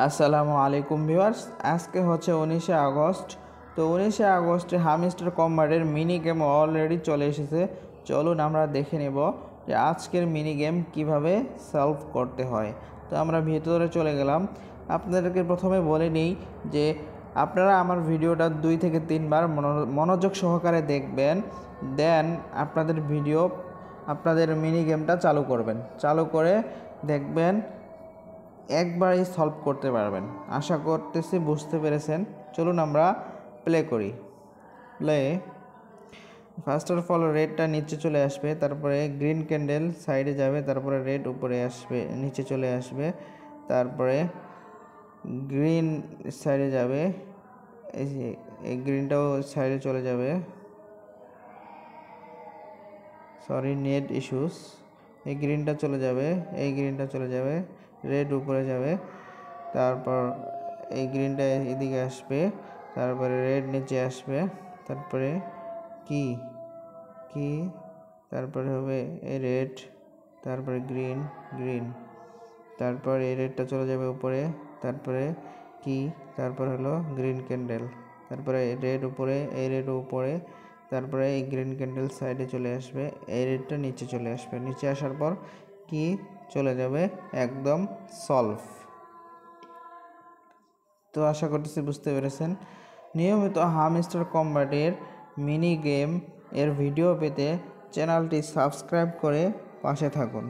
আসসালামু আলাইকুম ভিউয়ার্স, আজকে হচ্ছে 19শে আগস্ট। তো 19শে আগস্টে হামস্টার কম্বাটের মিনি গেম অলরেডি চলে এসেছে। চলুন আমরা দেখে নেব যে আজকের মিনি গেম কীভাবে সলভ করতে হয়। তো আমরা ভিতরে চলে গেলাম। আপনাদেরকে প্রথমে বলে নিই যে আপনারা আমার ভিডিওটা 2 থেকে 3 বার মনোযোগ সহকারে দেখবেন, দেন আপনাদের মিনি গেমটা চালু করবেন। চালু করে দেখবেন একবারই সলভ করতে পারবেন। আশা করতেছি বুঝতে পেরেছেন। চলুন আমরা প্লে করি। ফার্স্ট অফ অল রেডটা নিচে চলে আসবে, তারপরে গ্রিন ক্যান্ডেল সাইডে যাবে, তারপরে রেড উপরে আসবে, নিচে চলে আসবে, তারপরে গ্রিন সাইডে যাবে, এই গ্রিনটাও সাইডে চলে যাবে। Sorry, net issues. এই গ্রিনটা চলে যাবে, এই গ্রিনটা চলে যাবে, রেড উপরে যাবে, তারপর এই গ্রিনটা এদিকে আসবে, তারপরে রেড নিচে আসবে, তারপরে কি তারপরে হবে এই রেড, তারপরে গ্রিন, তারপর এই রেডটা চলে যাবে উপরে, তারপরে কি, তারপর হলো গ্রিন ক্যান্ডেল, তারপরে রেড উপরে, এই রেড উপরে, তারপরে এই গ্রিন ক্যান্ডেল সাইডে চলে আসবে, এই রেডটা নিচে চলে আসবে, নিচে আসার পর কি চলে যাবে, একদম সলভ। তো আশা করতেছি বুঝতে পেরেছেন। নিয়মিত হামস্টার কম্বাটের মিনি গেম এর ভিডিও পেতে চ্যানেলটি সাবস্ক্রাইব করে পাশে থাকুন।